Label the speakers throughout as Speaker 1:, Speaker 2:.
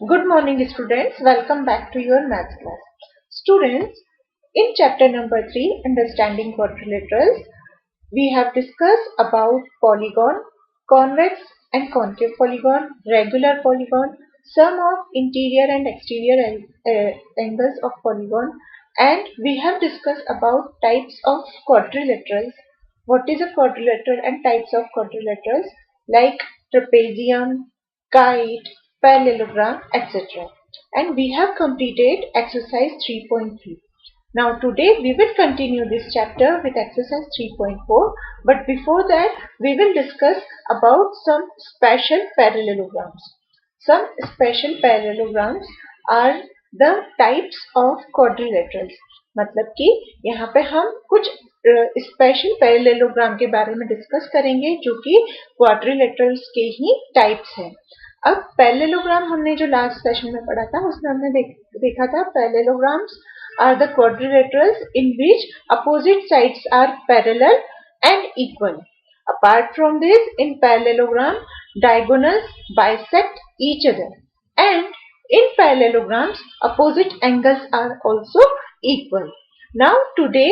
Speaker 1: Good morning students, welcome back to your maths class. Students, in chapter number 3, Understanding Quadrilaterals, we have discussed about polygon, convex and concave polygon, regular polygon, sum of interior and exterior angles of polygon, and we have discussed about types of quadrilaterals. What is a quadrilateral and types of quadrilaterals like trapezium, kite, parallelogram, etc. And we have completed exercise 3.3. Now today we will continue this chapter with exercise 3.4, but before that we will discuss about some special parallelograms. Some special parallelograms are the types of quadrilaterals. मतलब कि यहाँ पे हम कुछ special parallelogram के बारे में discuss करेंगे जो कि क्वाड्रिलेटरल्स के ही टाइप्स हैं। अब पैरेललोग्राम हमने जो लास्ट सेशन में पढ़ा था उसमें हमने देखा था parallelograms are the quadrilaterals in which opposite sides are parallel and equal. Apart from this, in parallelogram, diagonals bisect each other, and in parallelograms, opposite angles are also equal. Now today,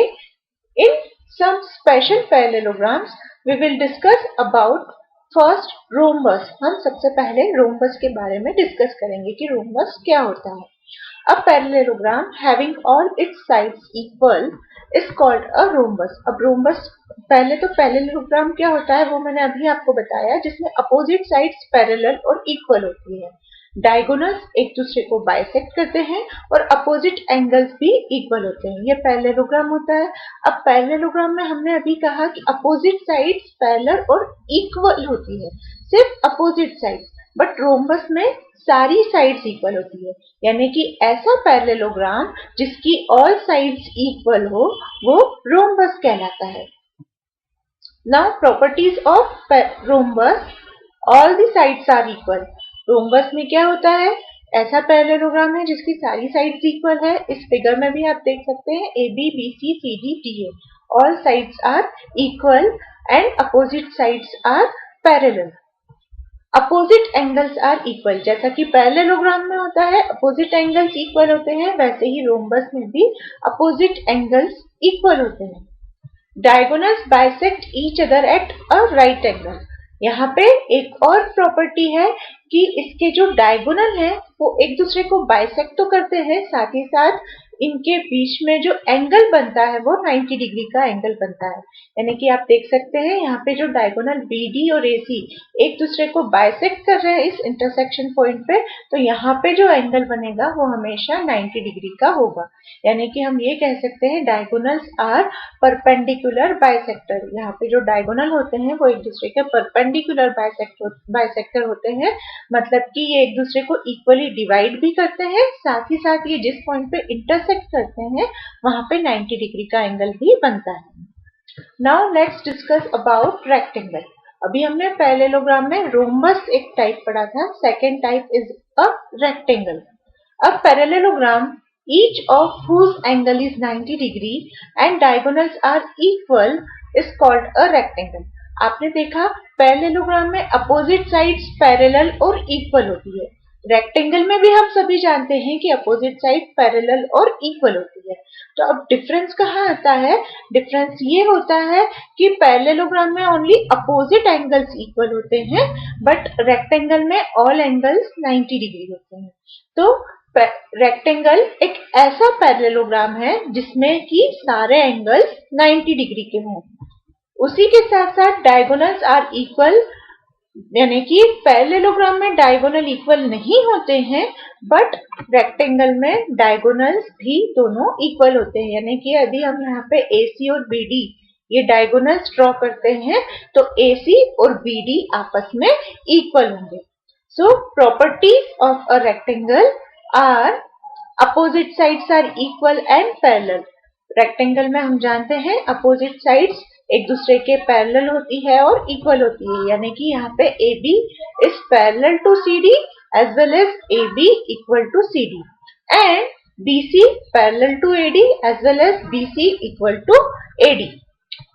Speaker 1: in some special parallelograms, we will discuss about first rhombus. हम सबसे पहले rhombus के बारे में discuss करेंगे कि rhombus क्या होता है। A parallelogram having all its sides equal is called a rhombus. अब rhombus पहले तो parallelogram क्या होता है वो मैंने अभी आपको बताया, जिसमें opposite sides parallel और equal होती है। डायगोनल्स एक दूसरे को बाइसेक्ट करते हैं और अपोजिट एंगल्स भी इक्वल होते हैं, ये पैरेललोग्राम होता है। अब पैरेललोग्राम में हमने अभी कहा कि अपोजिट साइड्स पैरेलल और इक्वल होती है, सिर्फ अपोजिट साइड्स, बट रोम्बस में सारी साइड्स इक्वल होती है, यानी कि ऐसा पैरेललोग्राम जिसकी ऑल साइड्स इक्वल हो वो रोम्बस कहलाता है। Now properties of rhombus, all the sides are equal. Rhombus में क्या होता है, ऐसा पैरेललोग्राम है जिसकी सारी साइड्स इक्वल है। इस फिगर में भी आप देख सकते हैं A B B C C D D A, all sides are equal and opposite sides are parallel. Opposite angles are equal, जैसा कि पैरेललोग्राम में होता है अपोजिट एंगल्स इक्वल होते हैं, वैसे ही रोम्बस में भी अपोजिट एंगल्स इक्वल होते हैं। Diagonals bisect each other at a right angle. यहाँ पे एक और प्रॉपर्टी है कि इसके जो डायगोनल है वो एक दूसरे को बाइसेक्ट तो करते हैं, साथ ही साथ इनके बीच में जो एंगल बनता है वो 90 डिग्री का एंगल बनता है। यानी कि आप देख सकते हैं यहाँ पे जो डायगोनल BD और AC एक दूसरे को बाइसेक्ट कर रहे हैं इस इंटरसेक्शन पॉइंट पे, तो यहाँ पे जो एंगल बनेगा वो हमेशा 90 डिग्री का होगा। यानी कि हम ये कह सकते हैं डायगोनल्स आर परपेंडिकुलर बाइसेक्टर। यहाँ पे जो डायगोनल होते हैं वो एक दूसरे के परपेंडिकुलर बाइसेक्टर होते हैं, मतलब कि ये एक दूसरे को इक्वली डिवाइड भी करते हैं, साथ ही साथ ये जिस पॉइंट पे इंटरसेक्ट करते हैं वहां पे 90 डिग्री का एंगल भी बनता है। Now let's discuss about rectangle. अभी हमने पैरेललोग्राम में रोम्बस एक टाइप पढ़ा था, second type is a rectangle. अब parallelogram each of whose angle is 90 degree and diagonals are equal is called a rectangle. आपने देखा पैरेललोग्राम में अपोजिट साइड्स पैरेलल और इक्वल होती है, रेक्टेंगल में भी हम सभी जानते हैं कि अपोजिट साइड पैरेलल और इक्वल होती है। तो अब डिफरेंस कहाँ आता है, डिफरेंस ये होता है कि पैरेललोग्राम में ओनली अपोजिट एंगल्स इक्वल होते हैं, बट रेक्टेंगल में ऑल एंगल्स 90 डिग्री होते हैं। तो रेक्टेंगल एक ऐसा पैरेललोग्राम है जिसमें कि सारे एंगल्स 90 डिग्री के हों। उसी के साथ साथ डायगोनल्स आर इक्वल, यानी कि पैरेललोग्राम में डायगोनल इक्वल नहीं होते हैं, बट रेक्टेंगल में डायगोनल्स भी दोनों इक्वल होते हैं। यानी कि यदि हम यहाँ पे AC और BD ये डायगोनल्स ड्रॉ करते हैं तो AC और BD आपस में इक्वल होंगे। So properties of a rectangle are opposite sides are equal and parallel. Rectangle में हम जानते हैं अपोजिट साइड्स एक दूसरे के पैरेलल होती है और इक्वल होती है, यानी कि यहाँ पे AB is parallel to CD as well as AB equal to CD and BC parallel to AD as well as BC equal to AD.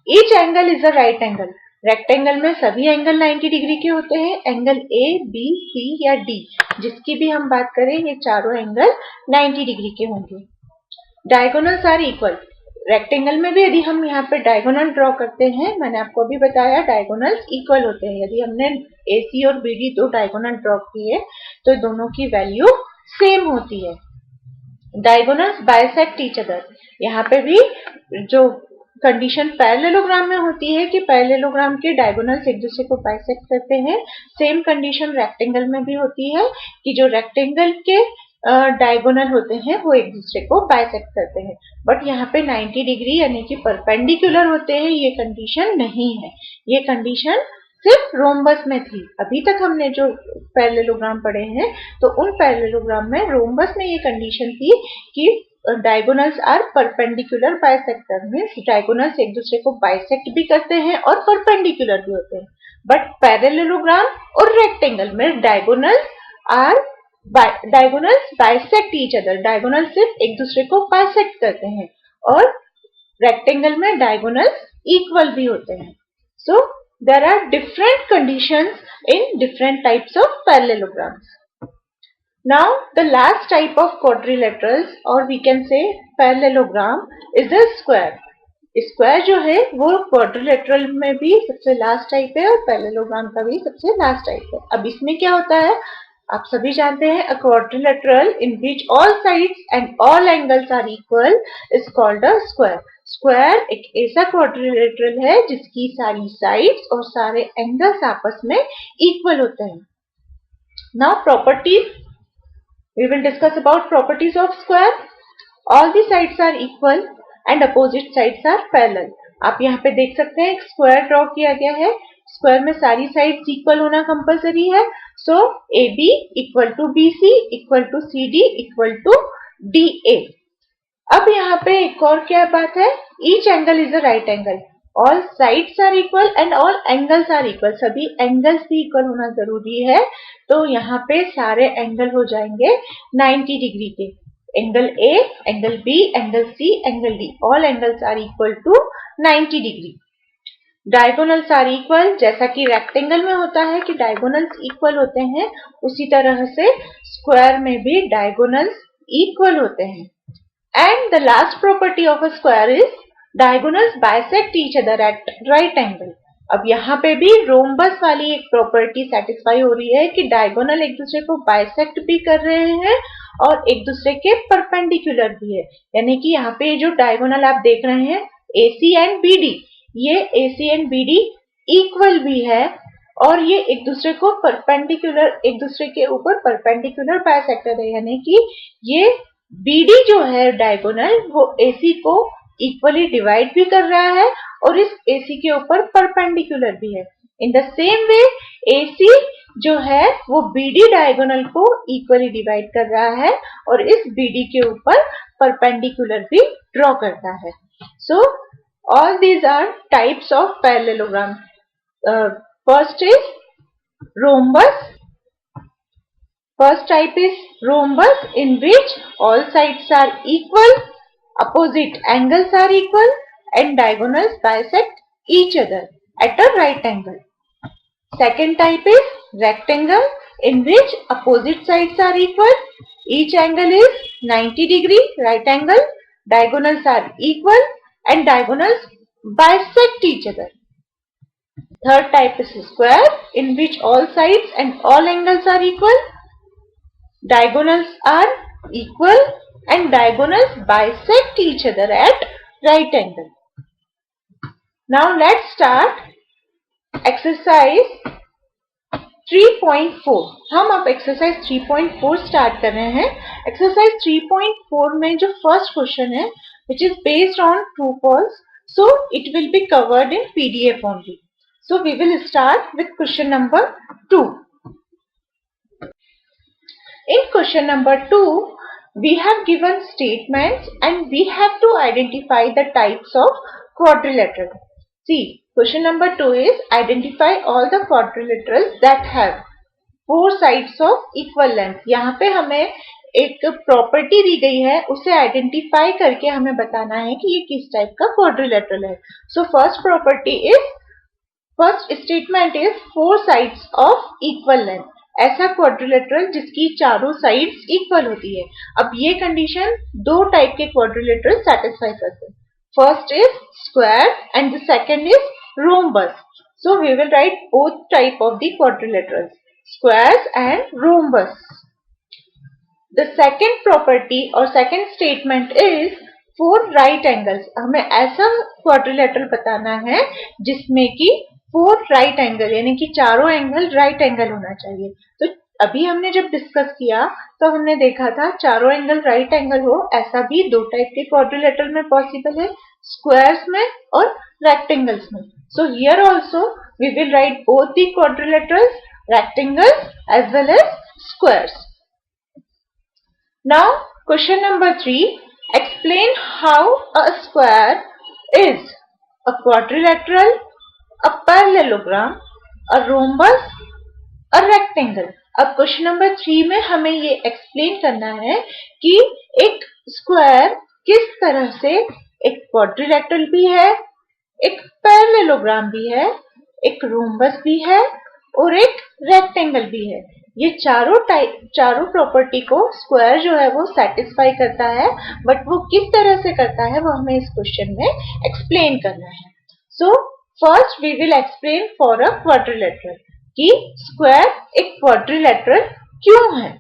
Speaker 1: Each angle is a right angle. Rectangle में सभी angle 90 degree के होते हैं। Angle A, B, सी या D, जिसकी भी हम बात करें, ये चारों एंगल 90 डिग्री के होंगे। Diagonals are equal. रेक्टेंगल में भी यदि हम यहाँ पे डायगोनल ड्रॉ करते हैं, मैंने आपको अभी बताया डायगोनल्स इक्वल होते हैं। यदि हमने AC और BD दो डायगोनल ड्रॉ किए तो दोनों की वैल्यू सेम होती है। Diagonals bisect each other. यहाँ पे भी जो कंडीशन पैरेललोग्राम में होती है कि पैरेललोग्राम के डायगोनल्स एक दूसरे को बाइसेक्ट करते हैं, सेम कंडीशन रेक्टेंगल में भी होती है कि जो रेक्टेंगल के डायगोनल होते हैं वो एक दूसरे को बाइसेक्ट करते हैं। बट यहाँ पे 90 डिग्री यानी कि परपेंडिकुलर होते हैं, ये कंडीशन नहीं है। ये कंडीशन सिर्फ रोम्बस में थी। अभी तक हमने जो पैरेललोग्राम पढ़े हैं तो उन पैरेललोग्राम में रोम्बस में ये कंडीशन थी कि diagonals are perpendicular bisector, means diagonals एक दूसरे को बाइसेक्ट भी करते हैं और परपेंडिकुलर भी होते हैं। बट पैरेललोग्राम और रेक्टेंगल में diagonals bisect each other. Diagonal सिर्फ एक दूसरे को बाइसेक्ट करते हैं और रेक्टेंगल में डायगोनल्स इक्वल भी होते हैं। सो there are different conditions in different types of parallelograms. Now the last type of quadrilaterals or we can say parallelogram is the square. Square जो है वो क्वाड्रिलेटरल में भी सबसे लास्ट टाइप है और पैरेललोग्राम का भी सबसे लास्ट टाइप है। अब इसमें क्या होता है, आप सभी जानते हैं, a quadrilateral in which all sides and all angles are equal is called a square. Square एक ऐसा क्वाड्रिलेटरल है जिसकी सारी साइड्स और सारे एंगल्स आपस में इक्वल होते हैं। Now properties, we will discuss about properties of square. All the sides are equal and opposite sides are parallel. आप यहाँ पे देख सकते हैं एक स्क्वायर ड्रॉ किया गया है। स्क्वायर में सारी साइड्स इक्वल होना कंपलसरी है। So AB equal to BC equal to CD equal to DA। अब यहाँ पे एक और क्या बात है, each angle is a right angle. All sides are equal and all angles are equal. सभी एंगल्स भी इक्वल होना जरूरी है। तो यहाँ पे सारे एंगल हो जाएंगे 90 डिग्री के। Angle A, angle B, angle C, angle D, all angles are equal to 90 degree. Diagonals are equal, जैसा कि रेक्टेंगल में होता है कि डायगोनल्स इक्वल होते हैं, उसी तरह से स्क्वायर में भी डायगोनल्स इक्वल होते हैं। And the last property of a square is diagonals bisect each other at right angle. अब यहाँ पे भी रोम्बस वाली एक प्रॉपर्टी सेटिस्फाई हो रही है कि डायगोनल एक दूसरे को बाइसेक्ट भी कर रहे हैं और एक दूसरे के परपेंडिकुलर भी है। यानी कि यहाँ पे जो डायगोनल आप देख रहे हैं AC एंड BD, ये AC एंड BD इक्वल भी है और ये एक दूसरे को परपेंडिकुलर, एक दूसरे के ऊपर परपेंडिकुलर बाइसेक्टर है। यानी कि ये BD जो है डायगोनल वो AC को इक्वली डिवाइड भी कर रहा है और इस AC के ऊपर परपेंडिकुलर भी है। In the same way AC जो है वो BD डायगोनल को इक्वली डिवाइड कर रहा है और इस BD के ऊपर परपेंडिकुलर भी ड्रॉ करता है। So all these are types of parallelogram. First is rhombus. First type is rhombus in which all sides are equal, opposite angles are equal and diagonals bisect each other at a right angle. Second type is rectangle in which opposite sides are equal, each angle is 90 degree right angle, diagonals are equal and diagonals bisect each other. Third type is square in which all sides and all angles are equal, diagonals are equal and diagonals bisect each other at right angle. Now let's start exercise 3.4. हम अब exercise 3.4 start कर रहे हैं। exercise 3.4 में जो first question है which is based on true false, so it will be covered in PDF only. So we will start with question number 2. In question number 2, we have given statements and we have to identify the types of quadrilateral. See, question number 2 is identify all the quadrilaterals that have 4 sides of equal length. यहाँ पे हमें एक property दी गई है, उसे identify करके हमें बताना है कि ये किस टाइप का क्वाड्रिलेटरल है. So first property is first statement is 4 sides of equal length, ऐसा क्वाड्रिलेटरल जिसकी चारों साइड्स इक्वल होती है। अब ये कंडीशन दो टाइप के क्वाड्रिलेटरल सेटिस्फाई करते हैं। First is square and the second is rhombus. So we will write both type of the quadrilaterals, squares and rhombus. The second property or second statement is 4 right angles. हमें ऐसा quadrilateral बताना है जिसमें कि 4 right angle यानी कि चारों angle right angle होना चाहिए। तो अभी हमने जब डिस्कस किया तो हमने देखा था चारों एंगल राइट एंगल हो, ऐसा भी दो टाइप के क्वाड्रिलेटरल में पॉसिबल है, स्क्वायर्स में और रेक्टेंगल्स में। So here also we will write both the quadrilaterals, rectangles as well as squares. Now question number 3, explain how a square is a quadrilateral, a parallelogram, a rhombus, a rectangle. अब question number 3 में हमें ये explain करना है कि एक square किस तरह से एक क्वाड्रिलेटरल भी है, एक पैरेललोग्राम भी है, एक रोम्बस भी है और एक रेक्टेंगल भी है। ये चारों प्रॉपर्टी को स्क्वायर जो है वो सेटिस्फाई करता है, बट वो किस तरह से करता है वो हमें इस क्वेश्चन में एक्सप्लेन करना है। So first we will explain for a quadrilateral कि स्क्वायर एक क्वाड्रिलेटरल क्यों है।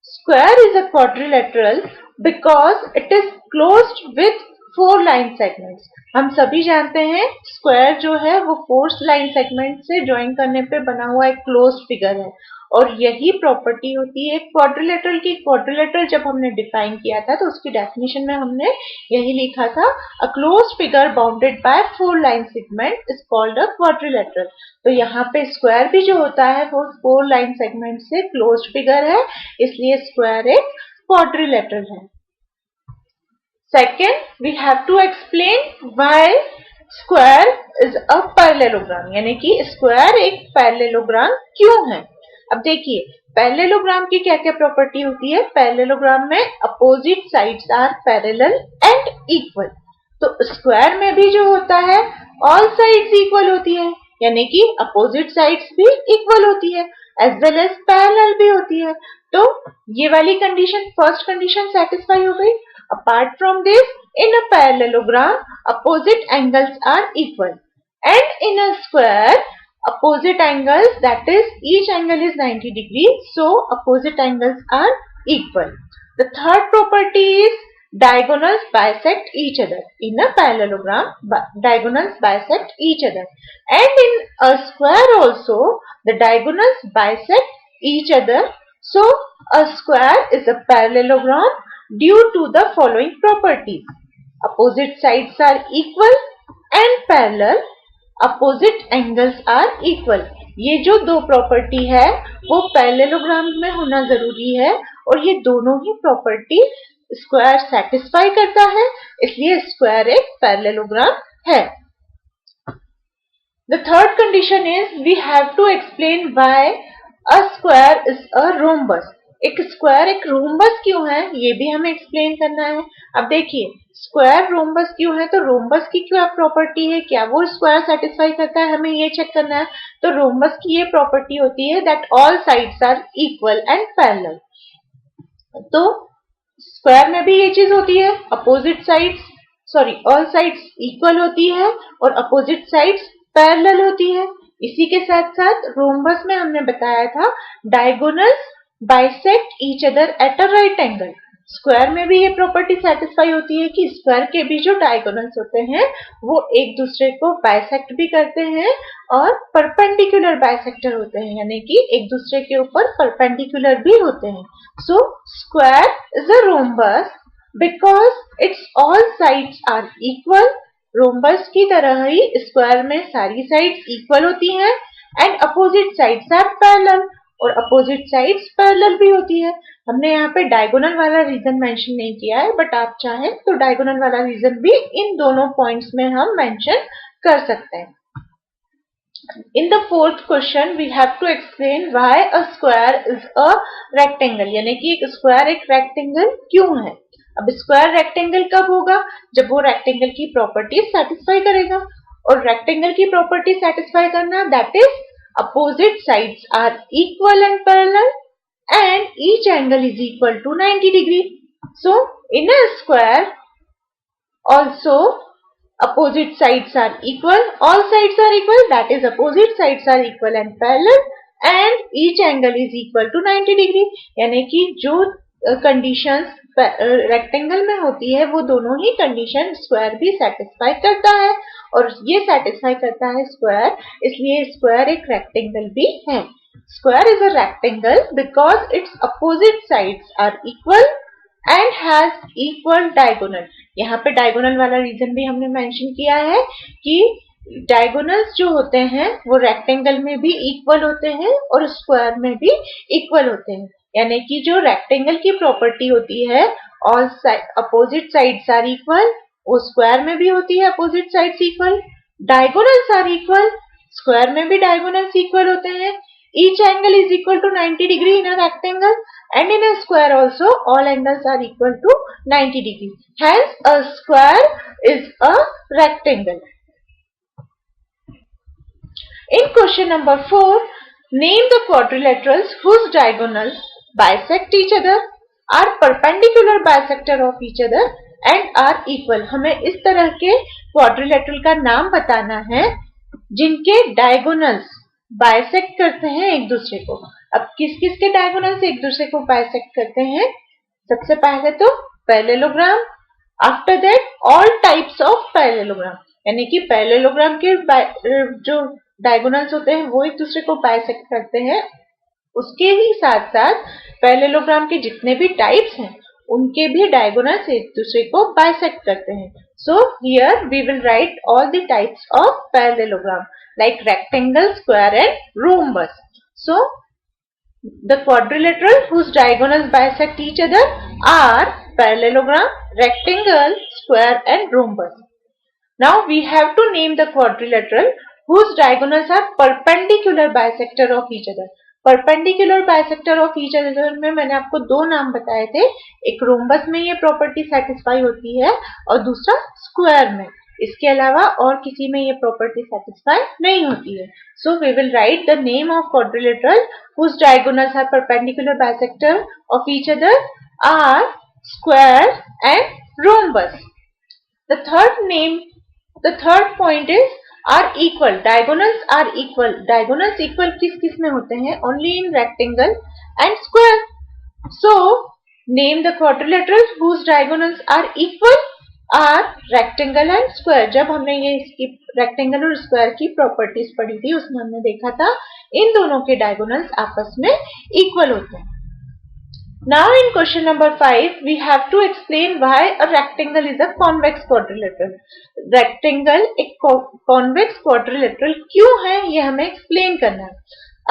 Speaker 1: Square is a quadrilateral because it is closed with 4 line segments. हम सभी जानते हैं स्क्वायर जो है वो 4 लाइन सेगमेंट से ज्वाइन करने पे बना हुआ एक क्लोज्ड फिगर है और यही प्रॉपर्टी होती है क्वाड्रिलेटरल की। क्वाड्रिलेटरल जब हमने डिफाइन किया था तो उसकी डेफिनेशन में हमने यही लिखा था, a closed figure bounded by 4 line segment is called a quadrilateral. तो यहाँ पे स्क्वायर भी जो होता है वो 4 लाइन सेगमेंट से क्लोज्ड फिगर है, इसलिए स्क्वायर एक क्वाड्रिलेटरल है। Second, we have to explain why square is a parallelogram, यानी कि स्क्वायर एक पैरेललोग्राम क्यों है। अब देखिए पैरेललोग्राम की क्या क्या प्रॉपर्टी होती है। पैरेललोग्राम में opposite sides are parallel and equal. तो स्क्वायर में भी जो होता है ऑल साइड्स इक्वल होती है, यानी कि अपोजिट साइड्स भी इक्वल होती है एज वेल एज पैरेलल भी होती है। तो ये वाली कंडीशन फर्स्ट कंडीशन सेटिस्फाई हो गई। Apart from this, in a parallelogram, opposite angles are equal, and in a square, opposite angles, that is, each angle is 90 degrees, so opposite angles are equal. The third property is diagonals bisect each other. In a parallelogram, diagonals bisect each other, and in a square also, the diagonals bisect each other. So, a square is a parallelogram due to the following properties. Opposite sides are equal and parallel. Opposite angles are equal. ये जो दो property है वो parallelogram में होना जरूरी है और ये दोनों ही प्रॉपर्टी स्क्वायर सेटिस्फाई करता है, इसलिए स्क्वायर एक पैरेललोग्राम है। The third condition is we have to explain why a square is a rhombus. एक स्क्वायर एक रोम्बस क्यों है ये भी हमें एक्सप्लेन करना है। अब देखिए स्क्वायर रोम्बस क्यों है, तो रोम्बस की क्या प्रॉपर्टी है, क्या वो स्क्वायर सेटिस्फाई करता है, हमें ये चेक करना है। तो रोम्बस की ये प्रॉपर्टी होती है that all sides are equal and parallel. तो स्क्वायर में भी ये चीज होती है, opposite sides all sides equal होती है और अपोजिट साइड्स पैरेलल होती है। इसी के साथ साथ रोम्बस में हमने बताया था diagonals bisect each other at a right angle. Square में भी ये प्रॉपर्टी सेटिस्फाई होती है कि स्क्वायर के भी जो डायगोनल्स होते हैं वो एक दूसरे को बाइसेक्ट भी करते हैं और परपेंडिकुलर बाइसेक्टर होते हैं, यानी कि एक दूसरे के ऊपर परपेंडिकुलर भी होते हैं। So square is a rhombus because it's all sides are equal. Rhombus की तरह ही स्क्वायर में सारी साइड्स इक्वल होती हैं and opposite sides are parallel और अपोजिट साइड्स पैरेलल भी होती है। हमने यहाँ पे डायगोनल वाला रीजन मेंशन नहीं किया है, बट आप चाहें तो डायगोनल वाला रीजन भी इन दोनों पॉइंट्स में हम मेंशन कर सकते हैं। In the fourth question, we have to explain why a square is a rectangle, यानी कि एक स्क्वायर एक रेक्टेंगल क्यों है। अब स्क्वायर रेक्टेंगल कब होगा, जब वो रेक्टेंगल की प्रॉपर्टीज सेटिस्फाई करेगा और रेक्टेंगल की प्रॉपर्टी सेटिस्फाई करना, that is opposite sides are equal and parallel and each angle is equal to 90 degree. So in a square also opposite sides are equal, all sides are equal, that is opposite sides are equal and parallel and each angle is equal to 90 degree. यानी कि जो conditions rectangle में होती है वो दोनों ही condition square भी satisfy करता है और ये सेटिस्फाई करता है स्क्वायर, इसलिए स्क्वायर एक रेक्टेंगल भी है. Square is a rectangle because its opposite sides are equal and has equal diagonal. यहाँ पे diagonal वाला रीजन भी हमने मेंशन किया है कि डायगोनल्स जो होते हैं वो रेक्टेंगल में भी इक्वल होते हैं और स्क्वायर में भी इक्वल होते हैं. यानी कि जो रेक्टेंगल की प्रॉपर्टी होती है all opposite sides are equal, वो स्क्वायर में भी होती है opposite sides equal. Diagonals are equal, square में भी डायगोनल्स इक्वल होते हैं. Each angle is equal to 90 degree in a rectangle and in a square also all angles are equal to 90 degree. Hence a square is a rectangle. In question number 4, name the quadrilaterals whose diagonals bisect each other, are perpendicular bisector of each other and are equal. हमें इस तरह के quadrilateral का नाम बताना है जिनके diagonals bisect करते हैं एक दूसरे को. अब किस किस के डायगोनल्स एक दूसरे को बाइसेक्ट करते हैं? सबसे पहले तो parallelogram, after that all types of parallelogram, यानी कि पैरेललोग्राम के जो डायगोनल्स होते हैं वो एक दूसरे को बाइसेक्ट करते हैं. उसके ही साथ साथ पैरेललोग्राम के जितने भी टाइप्स हैं उनके भी डायगोनल्स एक दूसरे को बाइसेक्ट करते हैं. So here we will write all the types of parallelogram like rectangle, square and rhombus. So the quadrilateral whose diagonals bisect each other are parallelogram, rectangle, square and rhombus. Now we have to name the quadrilateral whose diagonals are perpendicular bisector of each other. Perpendicular bisector of each other में मैंने आपको दो नाम बताए थे. एक rhombus में ये प्रॉपर्टी सेटिस्फाई होती है और दूसरा स्क्वायर में. इसके अलावा और किसी में ये प्रॉपर्टी सेटिस्फाई नहीं होती है. So we will write the name of quadrilateral whose diagonals are perpendicular bisector of each other are square and rhombus. The third point is are equal. Diagonals are equal. Diagonals equal किस किस में होते हैं? Only in rectangle and square. So name the quadrilaterals whose diagonals are equal are rectangle and square. जब हमने ये इसकी rectangle और square की properties पढ़ी थी उसमें हमने देखा था इन दोनों के diagonals आपस में equal होते हैं. Now in question number 5 we have to explain why a rectangle is a convex quadrilateral. Rectangle एक convex quadrilateral क्यों है ये हमें explain करना है.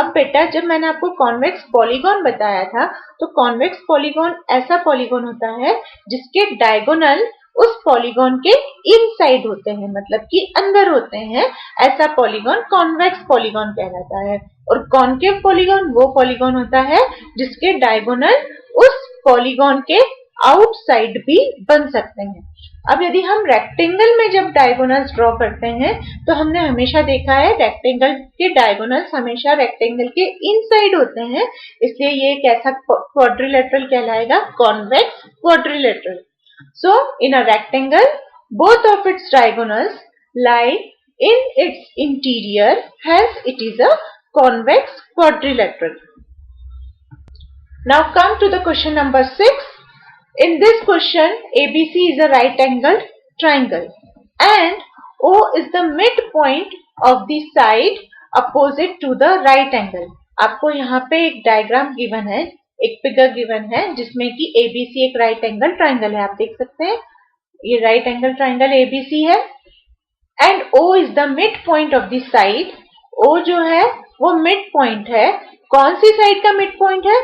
Speaker 1: अब बेटा जब मैंने आपको convex polygon बताया था तो convex polygon ऐसा polygon होता है जिसके diagonal उस polygon के inside होते हैं, मतलब कि अंदर होते हैं. ऐसा polygon convex polygon कहलाता है. और concave polygon वो polygon होता है जिसके diagonal उस पॉलीगॉन के आउटसाइड भी बन सकते हैं. अब यदि हम रेक्टेंगल में जब डायगोनल्स ड्रॉ करते हैं तो हमने हमेशा देखा है रेक्टेंगल के डायगोनल्स हमेशा रेक्टेंगल के इनसाइड होते हैं, इसलिए ये एक ऐसा क्वाड्रिलेटरल कहलाएगा, convex quadrilateral. So in a rectangle both of its diagonals lie in its interior, hence it is a convex quadrilateral. Now come to the question number 6. In this question, ABC is a right angled triangle and O is the midpoint of the side opposite to the right angle. आपको यहाँ पे एक diagram given है, एक figure given है जिसमें कि ABC एक राइट एंगल ट्राइंगल है. आप देख सकते हैं ये राइट एंगल ट्राइंगल ABC है and O is the midpoint of the side. O जो है वो मिड पॉइंट है. कौन सी साइड का मिड पॉइंट है?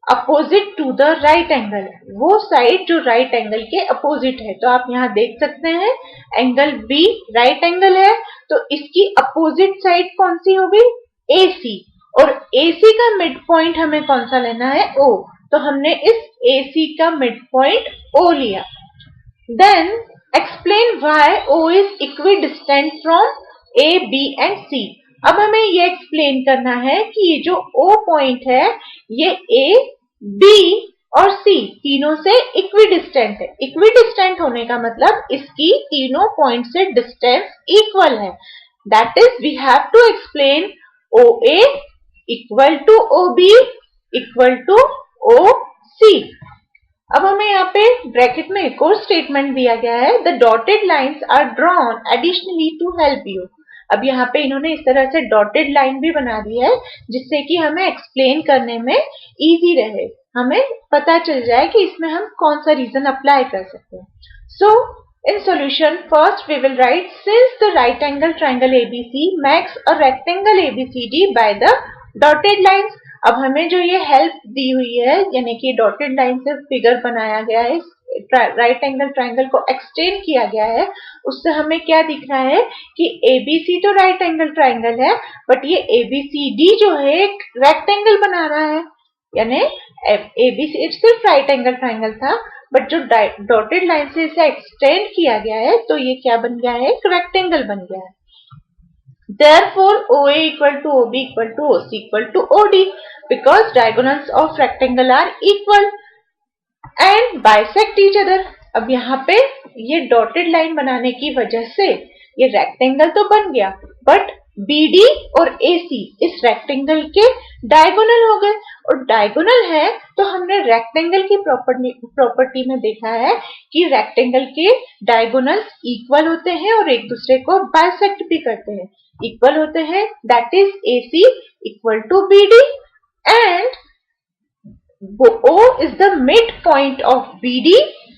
Speaker 1: Opposite to the right angle, वो साइड जो राइट एंगल के अपोजिट है. तो आप यहाँ देख सकते हैं एंगल बी राइट एंगल है तो इसकी अपोजिट साइड कौन सी होगी? AC. और AC का मिड पॉइंट हमें कौन सा लेना है? O. तो हमने इस AC का मिड पॉइंट O लिया. Then explain why O is equidistant from A, B and C। अब हमें ये एक्सप्लेन करना है कि ये जो O पॉइंट है ये A, B और C तीनों से इक्विडिस्टेंट है। इक्विडिस्टेंट होने का मतलब इसकी तीनों पॉइंट से डिस्टेंस इक्वल है। That is we have to explain OA equal to OB equal to OC। अब हमें यहाँ पे ब्रैकेट में एक और स्टेटमेंट दिया गया है, the dotted lines are drawn additionally to help you. अब यहाँ पे इन्होंने इस तरह से डॉटेड लाइन भी बना दी है जिससे कि हमें एक्सप्लेन करने में इजी रहे, हमें पता चल जाए कि इसमें हम कौन सा रीजन अप्लाई कर सकते हैं। सो in solution first we will write since the right angle triangle ABC makes a rectangle ABCD by the dotted lines। अब हमें जो ये हेल्प दी हुई है यानी कि डॉटेड लाइन से फिगर बनाया गया है, राइट एंगल ट्राइंगल को एक्सटेंड किया गया है, उससे हमें क्या दिख रहा है कि ABC तो राइट एंगल ट्राइंगल है बट ये ABCD जो है एक रेक्टेंगल बना रहा है। यानी ABC सिर्फ राइट एंगल ट्राइंगल था बट जो डॉटेड लाइन से इसे एक्सटेंड किया गया है तो ये क्या बन गया है, एक रेक्टेंगल बन गया है। Therefore, OA equal to OB equal to OC equal to OD because diagonals of rectangle are equal and bisect each other। अब यहाँ पे ये डॉटेड लाइन बनाने की वजह से ये रेक्टेंगल तो बन गया बट BD और AC इस रेक्टेंगल के डायगोनल हो गए, और डायगोनल है तो हमने रेक्टेंगल की प्रॉपर्टी में देखा है कि रेक्टेंगल के डायगोनल्स इक्वल होते हैं और एक दूसरे को बाइसेक्ट भी करते हैं। इक्वल होते हैं that is AC equal to BD and O is the midpoint of BD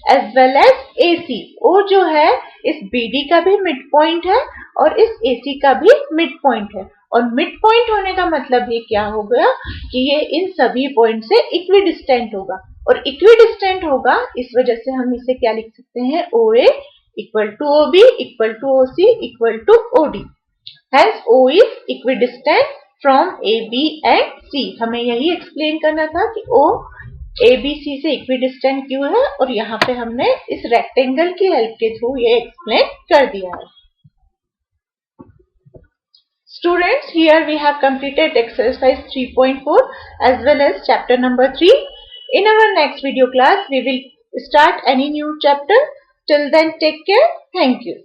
Speaker 1: as well as AC। O जो है इस BD का भी मिड पॉइंट है और इस AC का भी मिड पॉइंट है, और मिड पॉइंट होने का मतलब ये क्या हो गया कि ये इन सभी पॉइंट से इक्विडिस्टेंट होगा, और इक्विडिस्टेंट होगा इस वजह से हम इसे क्या लिख सकते हैं, OA equal to OB equal to OC equal to OD। Hence O is equidistant from AB and C। हमें यही एक्सप्लेन करना था कि O ABC से इक्विडिस्टेंट क्यों है, और यहाँ पे हमने इस रेक्टेंगल की हेल्प के थ्रू ये एक्सप्लेन कर दिया है। Students, here we have completed exercise 3.4 as well as chapter number 3. In our next video class, we will start any new chapter. Till then, take care. Thank you.